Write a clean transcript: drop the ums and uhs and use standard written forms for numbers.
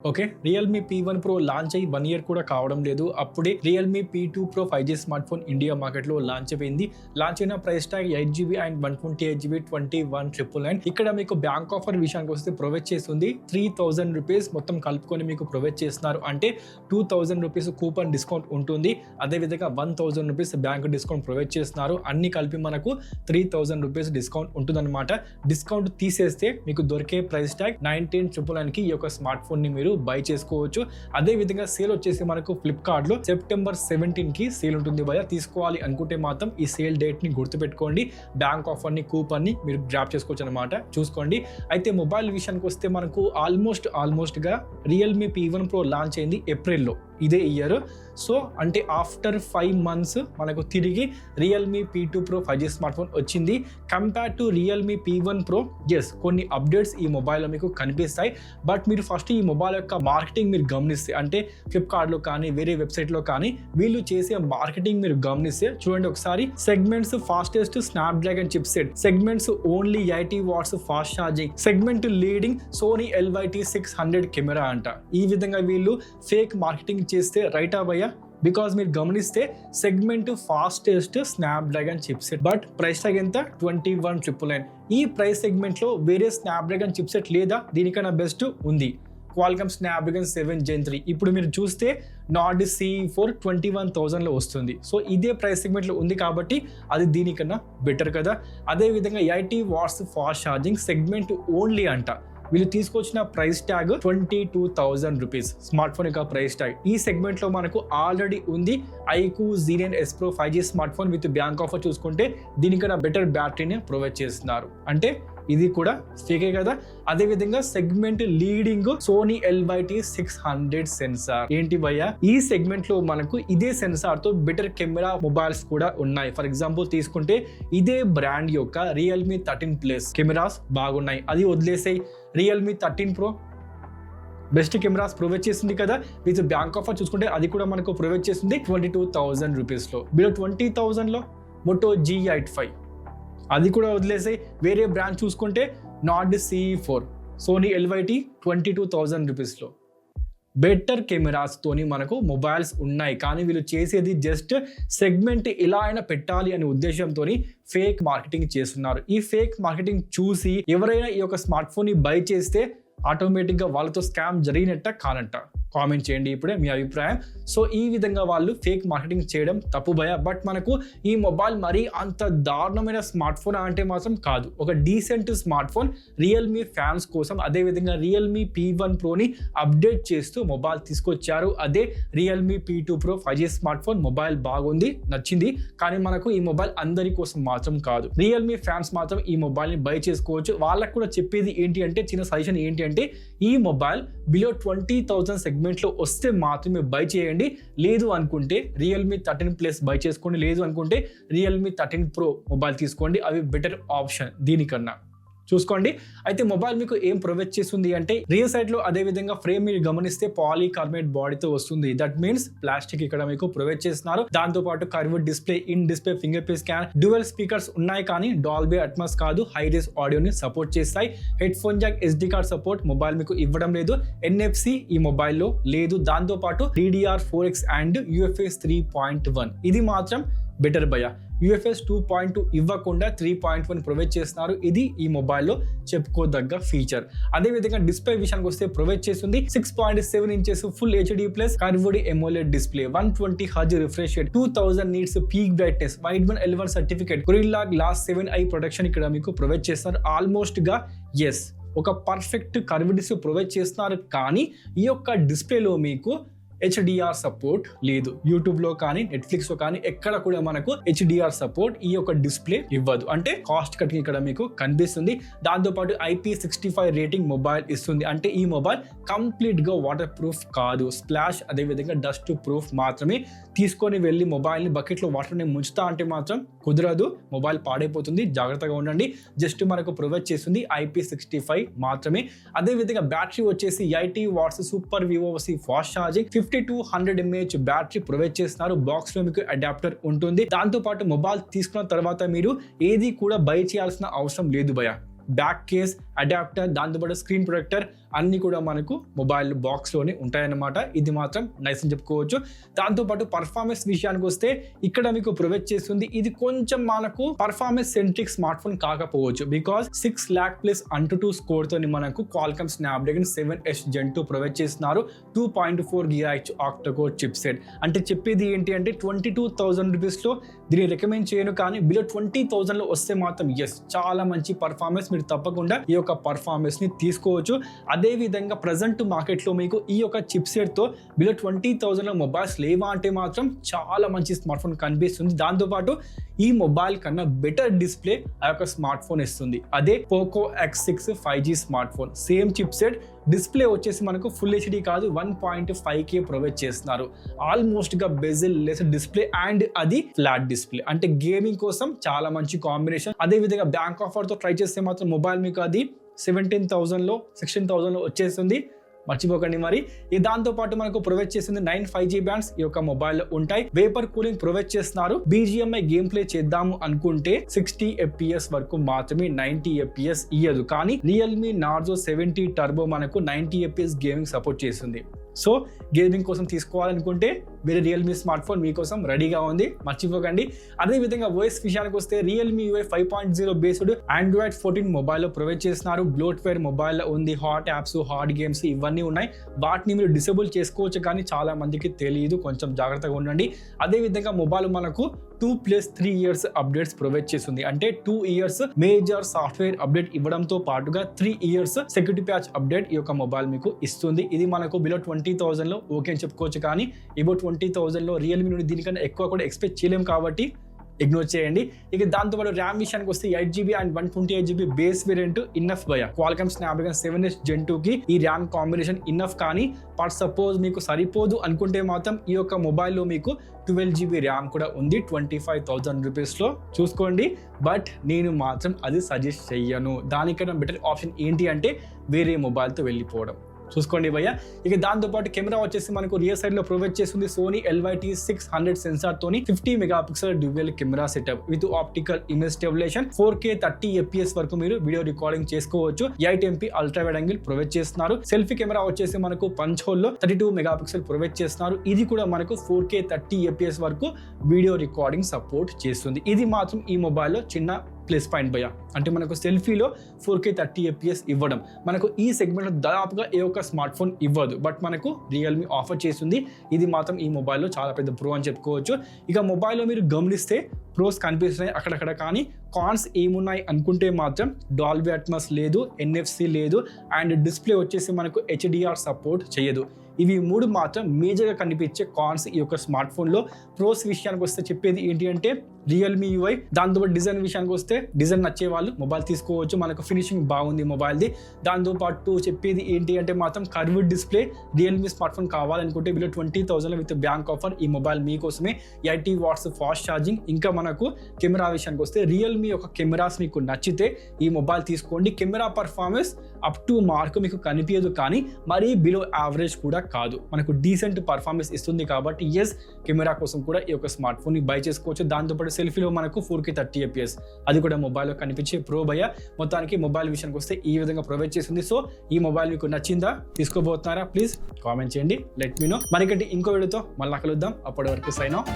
Okay, Realme P1 Pro launch అయ్యి 1 year కూడా కావడం లేదు. అప్పుడే Realme P2 Pro 5G smart phone India మార్కెట్లో లాంచ్ అయిపోయింది. లాంచ్ అయిన price tag 8GB and 128GB 21,999. ఇక్కడ మీకు బ్యాంక్ ఆఫర్ విషయానికి వస్తే ప్రొవైడ్ చేస్తుంది 3,000 రూపీస్ మొత్తం కలుపుకొని మీకు ప్రొవైడ్ చేస్తున్నారు. అంటే 2,000 రూపీస్ కూపన్ డిస్కౌంట్ ఉంటుంది. అదేవిధంగా 1,000 రూపీస్ బ్యాంక్ డిస్కౌంట్ ప్రొవైడ్ చేస్తున్నారు. అన్ని కలిపి మనకు 3,000 రూపీస్ డిస్కౌంట్ ఉంటుందన్నమాట. డిస్కౌంట్ తీసేస్తే మీకు దొరికే ప్రైస్ ట్యాగ్ 19,999కి ఈ యొక్క స్మార్ట్ ఫోన్ ని మీరు బై చేసుకోవచ్చు. అదే విధంగా సేల్ వచ్చేసి మనకు ఫ్లిప్కార్ట్ లో సెప్టెంబర్ 17 కి సేల్ ఉంటుంది. భయ తీసుకోవాలి అనుకుంటే మాత్రం ఈ సేల్ డేట్ ని గుర్తుపెట్టుకోండి. బ్యాంక్ ఆఫర్ ని కూపన్ ని మీరు గ్రాప్ చేసుకోవచ్చు అనమాట. చూసుకోండి. అయితే మొబైల్ విషయానికి వస్తే మనకు ఆల్మోస్ట్ గా రియల్మీ P1 Pro లాంచ్ అయింది ఏప్రిల్లో ఇదే ఇయర్. సో అంటే ఆఫ్టర్ 5 months మనకు తిరిగి Realme P2 Pro 5G smart phone వచ్చింది. Compare to Realme P1 Pro ఎస్ కొన్ని అప్డేట్స్ ఈ మొబైల్లో మీకు కనిపిస్తాయి. బట్ మీరు ఫస్ట్ ఈ మొబైల్ యొక్క మార్కెటింగ్ మీరు గమనిస్తే, అంటే ఫ్లిప్కార్ట్లో కానీ వేరే వెబ్సైట్లో కానీ వీళ్ళు చేసే మార్కెటింగ్ మీరు గమనిస్తే చూడండి ఒకసారి. Segments fastest Snapdragon chip set, segments only 80 watts fast charging, segment leading Sony LYT600 camera అంట. ఈ విధంగా వీళ్ళు ఫేక్ మార్కెటింగ్ చేస్తే రైట్ అవయ్యా. బికాస్ మీరు గమనిస్తే segment fastest Snapdragon chipset, but price tag ఎంత 21,999. ఈ ప్రైస్ సెగ్మెంట్ లో వేరే స్నాప్డ్రాగన్ చిప్సెట్ లేదా దీనికన్నా బెస్ట్ ఉంది, క్వాల్కమ్ స్నాప్డ్రాగన్ 7 Gen 3. ఇప్పుడు మీరు చూస్తే నార్డ్ C4 21,000 లో వస్తుంది. సో ఇదే ప్రైస్ సెగ్మెంట్ లో ఉంది కాబట్టి అది దీనికన్నా బెటర్ కదా. అదే విధంగా 80 watts fast charging segment only అంట. వీళ్ళు తీసుకొచ్చిన price tag 22,000 rupees smart phone యొక్క ప్రైస్ ట్యాగ్. ఈ సెగ్మెంట్ లో మనకు ఆల్రెడీ ఉంది iQOO Z9 S Pro 5G smart phone with bank offer. చూసుకుంటే దీనికన్నా బెటర్ బ్యాటరీని ప్రొవైడ్ చేస్తున్నారు. అంటే ఇది కూడా ఫేకే కదా. అదే విధంగా segment leading Sony LYT600 censor. ఏంటి భయ్యా, ఈ సెగ్మెంట్ లో మనకు ఇదే సెన్సార్ తో బెటర్ కెమెరా మొబైల్స్ కూడా ఉన్నాయి. ఫర్ ఎగ్జాంపుల్ తీసుకుంటే ఇదే బ్రాండ్ యొక్క రియల్మీ 13 Plus కెమెరాస్ బాగున్నాయి. అది వదిలేసాయి. Realme 13 Pro best cameras provide చేస్తుంది కదా. విత్ బ్యాంక్ ఆఫర్ చూసుకుంటే అది కూడా మనకు ప్రొవైడ్ చేస్తుంది 22,000 రూపీస్ లో. బిలో 20,000 లో మోటో G85, అది కూడా వదిలేసాయి. వేరే బ్రాండ్ చూసుకుంటే నార్డ్ C4 సోనీ LYT 22,000 రూపీస్లో. బెటర్ కెమెరాస్ తోని మనకు మొబైల్స్ ఉన్నాయి. కానీ వీళ్ళు చేసేది జస్ట్ సెగ్మెంట్ ఇలా అయినా పెట్టాలి అనే ఉద్దేశంతో ఫేక్ మార్కెటింగ్ చేస్తున్నారు. ఈ ఫేక్ మార్కెటింగ్ చూసి ఎవరైనా ఈ యొక్క స్మార్ట్ ఫోన్ ని బై చేస్తే ఆటోమేటిక్గా వాళ్ళతో స్కామ్ జరిగినట్ట కానట్ట కామెంట్ చేయండి ఇప్పుడే మీ అభిప్రాయం. సో ఈ విధంగా వాళ్ళు ఫేక్ మార్కెటింగ్ చేయడం తప్పు భయ. బట్ మనకు ఈ మొబైల్ మరీ అంత దారుణమైన స్మార్ట్ ఫోన్ అంటే మాత్రం కాదు. ఒక decent smart phone Realme fans కోసం. అదేవిధంగా రియల్మీ P1 Proని అప్డేట్ చేస్తూ మొబైల్ తీసుకొచ్చారు. అదే Realme P2 Pro 5G smart phone. Mobile బాగుంది, నచ్చింది. కానీ మనకు ఈ మొబైల్ అందరి కోసం మాత్రం కాదు. రియల్మీ ఫ్యాన్స్ మాత్రం ఈ మొబైల్ని బై చేసుకోవచ్చు. వాళ్ళకు కూడా చెప్పేది ఏంటి అంటే, చిన్న సజెషన్ ఏంటి అంటే, ఈ మొబైల్ బిలో 20,000 సెగ్మెంట్ లో వస్తే మాత్రమే బై చేయండి. లేదు అనుకుంటే రియల్మీ 13 Plus బై చేసుకోండి. లేదు అనుకుంటే రియల్మీ 13 Pro మొబైల్ తీసుకోండి. అవి బెటర్ ఆప్షన్ దీనికన్నా. చూసుకోండి. అయితే మొబైల్ మీకు ఏం ప్రొవైడ్ చేస్తుంది అంటే, రియల్ సైడ్ లో అదే విధంగా ఫ్రేమ్ మీరు గమనిస్తే పాలీకార్బోనేట్ బాడీతో వస్తుంది. దట్ మీన్స్ ప్లాస్టిక్ ఇక్కడ మీకు ప్రొవైడ్ చేస్తున్నారు. దాంతో పాటు curved display, in display finger print scan, dual speakers ఉన్నాయి కానీ డాల్బీ అట్మాస్ కాదు. హై రేస్ ఆడియోని సపోర్ట్ చేస్తాయి. Head phone Jack, SD card support mobile మీకు ఇవ్వడం లేదు. NFC ఈ మొబైల్లో లేదు. దాంతో పాటు DDR4X అండ్ UFS 3.1 ఇది మాత్రం బెటర్ భయ. UFS 2.2 ఇవ్వకుండా 3.1 ప్రొవైడ్ చేస్తున్నారు. ఇది ఈ మొబైల్లో చెప్పుకోదగ్గ ఫీచర్. అదేవిధంగా డిస్ప్లే విషయానికి వస్తే ప్రొవైడ్ చేస్తుంది 6.7 inches full HD plus curved AMOLED display, 120 Hz refresh rate, 2000 nits peak brightness, wide L1 certificate, Gorilla Glass 7i protection ఇక్కడ మీకు ప్రొవైడ్ చేస్తున్నారు. ఆల్మోస్ట్ గా ఎస్ ఒక పర్ఫెక్ట్ కర్వ్డ్ డిస్ప్లే ప్రొవైడ్ చేస్తున్నారు. కానీ ఈ యొక్క డిస్ప్లేలో మీకు HDR సపోర్ట్ లేదు. యూట్యూబ్లో కానీ నెట్ఫ్లిక్స్లో కానీ ఎక్కడ కూడా మనకు HDR సపోర్ట్ ఈ యొక్క డిస్ప్లే ఇవ్వదు. అంటే కాస్ట్ కటింగ్ ఇక్కడ మీకు కనిపిస్తుంది. దాంతోపాటు IP65 రేటింగ్ మొబైల్ ఇస్తుంది. అంటే ఈ మొబైల్ కంప్లీట్గా వాటర్ ప్రూఫ్ కాదు. స్ప్లాష్ అదేవిధంగా డస్ట్ ప్రూఫ్ మాత్రమే. తీసుకొని వెళ్ళి మొబైల్ని బకెట్లో వాటర్ని ముంచుతా అంటే మాత్రం కుదరదు. మొబైల్ పాడైపోతుంది. జాగ్రత్తగా ఉండండి. జస్ట్ మనకు ప్రొవైడ్ చేస్తుంది IP65 మాత్రమే. అదేవిధంగా బ్యాటరీ వచ్చేసి 80 watts super VOC fast charging, 50-100 mAh battery provide చేస్తున్నారు. బాక్స్ లో మీకు అడాప్టర్ ఉంటుంది. దాంతో పాటు మొబైల్ తీసుకున్న తర్వాత మీరు ఏది కూడా బై చేయాల్సిన అవసరం లేదు భయ. బ్యాక్ కేస్, అడాప్టర్, దాంతోపాటు స్క్రీన్ ప్రొటెక్టర్ అన్ని కూడా మనకు మొబైల్ బాక్స్ లోనే ఉంటాయన్నమాట. ఇది మాత్రం నైస్ అని చెప్పుకోవచ్చు. దాంతోపాటు పర్ఫార్మెన్స్ విషయానికి వస్తే ఇక్కడ మీకు ప్రొవైడ్ చేస్తుంది. ఇది కొంచెం మనకు పర్ఫార్మెన్స్ సెంట్రిక్ స్మార్ట్ ఫోన్ కాకపోవచ్చు, బికాస్ 6 lakh ప్లస్ అంటూ స్కోర్ తోని మనకు Qualcomm Snapdragon 7S Gen 2 provide చేస్తున్నారు. 2.4 GHz ఆక్టోకోర్ చిప్ సెట్. అంటే చెప్పేది ఏంటి అంటే 22,000 రూపీస్ లో దీన్ని రికమెండ్ చేయను, కానీ బిలో 20,000 లో వస్తే మాత్రం ఎస్ చాలా మంచి పర్ఫార్మెన్స్, మీరు తప్పకుండా ఈ యొక్క పర్ఫార్మెన్స్ ని తీసుకోవచ్చు. అదే విధంగా ప్రజెంట్ మార్కెట్ లో మీకు ఈ యొక్క చిప్ సెట్ తో బిలో 20,000 లో మొబైల్స్ లేవా అంటే మాత్రం చాలా మంచి స్మార్ట్ ఫోన్ కనిపిస్తుంది. దాంతోపాటు ఈ మొబైల్ కన్నా బెటర్ డిస్ప్లే ఆ యొక్క స్మార్ట్ ఫోన్ ఇస్తుంది. అదే Poco X6 5G smart phone, same chip set, display వచ్చేసి మనకు ఫుల్ హెచ్డి కాదు 1.5K ప్రొవైడ్ చేస్తున్నారు. ఆల్మోస్ట్ గా బెజిల్ లెస్ డిస్ప్లే అండ్ అది ఫ్లాట్ డిస్ప్లే, అంటే గేమింగ్ కోసం చాలా మంచి కాంబినేషన్. అదే విధంగా బ్యాంక్ ఆఫర్ తో ట్రై చేస్తే మాత్రం మొబైల్ మీకు అది 17,000 లో 16,000 లో వచ్చేస్తుంది. మర్చిపోకండి. మరి ఈ దాంతో పాటు మనకు ప్రొవైడ్ చేసింది 9 5G బ్యాండ్స్ ఈ యొక్క మొబైల్ ఉంటాయి. వేపర్ కూలింగ్ ప్రొవైడ్ చేస్తున్నారు. BGMI గేమ్ ప్లే చేద్దాము అనుకుంటే 60 FPS వరకు మాత్రమే, 90 FPS ఇయ్యదు. కానీ రియల్మీ నార్జో 70 టర్బో మనకు 90 FPS గేమింగ్ సపోర్ట్ చేస్తుంది. సో గేమింగ్ కోసం తీసుకోవాలనుకుంటే వేరే రియల్మీ స్మార్ట్ ఫోన్ మీకోసం రెడీగా ఉంది, మర్చిపోకండి. అదేవిధంగా ఓఎస్ విషయానికి వస్తే రియల్మీ UI 5.0 బేస్డ్ Android 14 మొబైల్లో ప్రొవైడ్ చేస్తున్నారు. బ్లోట్వేర్ మొబైల్లో ఉంది, హాట్ యాప్స్, హాట్ గేమ్స్ ఇవన్నీ ఉన్నాయి. వాటిని మీరు డిసేబుల్ చేసుకోవచ్చు, కానీ చాలా మందికి తెలియదు, కొంచెం జాగ్రత్తగా ఉండండి. అదేవిధంగా మొబైల్ మనకు 2+3 years అప్డేట్స్ ప్రొవైడ్ చేస్తుంది. అంటే 2 years మేజర్ సాఫ్ట్వేర్ అప్డేట్ ఇవ్వడంతో పాటుగా 3 years సెక్యూరిటీ ప్యాచ్ అప్డేట్ ఈ యొక్క మొబైల్ మీకు ఇస్తుంది. ఇది మనకు బిలో 20,000 లో ఓకే అని చెప్పుకోవచ్చు, కానీ అబౌట్ 20,000 లో రియల్మీ నుండి దీనికన్నా ఎక్కువ కూడా ఎక్స్పెక్ట్ చేయలేం, కాబట్టి ఇగ్నోర్ చేయండి. ఇక దాంతోపాటు ర్యామ్ విషయానికి వస్తే 8GB and 128GB base variant enough భయ. క్వాల్కమ్ స్నాప్డ్రాగన్ 7S Gen 2 కి ఈ ర్యామ్ కాంబినేషన్ ఇన్నఫ్, కానీ బట్ సపోజ్ మీకు సరిపోదు అనుకుంటే మాత్రం ఈ యొక్క మొబైల్లో మీకు 12GB ర్యామ్ కూడా ఉంది 25,000 రూపీస్లో, చూసుకోండి. బట్ నేను మాత్రం అది సజెస్ట్ చెయ్యను. దానికన్నా బెటర్ ఆప్షన్ ఏంటి అంటే వేరే మొబైల్తో వెళ్ళిపోవడం. చూసుకోండి భయ్య. ఇక దాంతోపాటు కెమెరా వచ్చేసి మనకు రియర్ సైడ్ లో ప్రొవైడ్ చేస్తుంది సోనీ LYT600 సెన్సార్ తోని 50 megapixel dual camera setup with optical image stabilization. 4K 30 FPS వరకు మీరు వీడియో రికార్డింగ్ చేసుకోవచ్చు. 8MP ultra wide angle provide చేస్తున్నారు. సెల్ఫీ కెమెరా వచ్చేసి మనకు పంచ్ హోల్ లో 32 మెగాపిక్సెల్ ప్రొవైడ్ చేస్తున్నారు. ఇది కూడా మనకు 4K 30 FPS వరకు వీడియో రికార్డింగ్ సపోర్ట్ చేస్తుంది. ఇది మాత్రం ఈ మొబైల్లో చిన్న ప్లస్ పాయింట్ భయ్య. అంటే మనకు సెల్ఫీలో 4K 30 FPS ఇవ్వడం మనకు ఈ సెగ్మెంట్లో దాదాపుగా ఏ ఒక్క స్మార్ట్ ఫోన్ ఇవ్వదు, బట్ మనకు రియల్మీ ఆఫర్ చేస్తుంది. ఇది మాత్రం ఈ మొబైల్లో చాలా పెద్ద ప్రో అని చెప్పుకోవచ్చు. ఇక మొబైల్లో మీరు గమనిస్తే ప్రోస్ కనిపిస్తున్నాయి అక్కడక్కడ, కానీ కాన్స్ ఏమున్నాయి అనుకుంటే మాత్రం డాల్బీ అట్మాస్ లేదు, NFC లేదు, అండ్ డిస్ప్లే వచ్చేసి మనకు HDR సపోర్ట్ చేయదు. ఇవి 3 మాత్రం మేజర్గా కనిపించే కాన్స్ ఈ యొక్క స్మార్ట్ ఫోన్లో. ప్రోస్ విషయానికి వస్తే చెప్పేది ఏంటి అంటే రియల్మీ UI. దాంతోపాటు డిజైన్ విషయానికి వస్తే డిజైన్ నచ్చే వాళ్ళు మొబైల్ తీసుకోవచ్చు, మనకు ఫినిషింగ్ బాగుంది మొబైల్ది. దాంతోపాటు చెప్పేది ఏంటి అంటే మాత్రం curved display. Realme smart phone కావాలనుకుంటే బిలో 20,000 విత్ బ్యాంక్ ఆఫర్ ఈ మొబైల్ మీకోసమే. 80 watts ఫాస్ట్ ఛార్జింగ్. ఇంకా మనకు కెమెరా విషయానికి వస్తే రియల్మీ యొక్క కెమెరాస్ మీకు నచ్చితే ఈ మొబైల్ తీసుకోండి. Camera performance up to mark మీకు కనిపించదు, కానీ మరీ బిలో యావరేజ్ కూడా కాదు, మనకు డీసెంట్ పర్ఫార్మెన్స్ ఇస్తుంది. కాబట్టి ఎస్, కెమెరా కోసం కూడా ఈ యొక్క స్మార్ట్ ఫోన్ ని బై చేసుకోవచ్చు. దాంతోపాటు సెల్ఫీలో మనకు 4K 30 FPS అది కూడా మొబైల్లో కనిపించే ప్రో భయ. మొత్తానికి మొబైల్ విషయానికి వస్తే ఈ విధంగా ప్రొవైడ్ చేస్తుంది. సో ఈ మొబైల్ మీకు నచ్చిందా, తీసుకోబోతున్నారా? ప్లీజ్ కామెంట్ చేయండి, లెట్ మీ నో. మరికటి ఇంకో వీడియోతో మళ్ళీ కలుద్దాం. అప్పటి వరకు సైన్ ఆఫ్.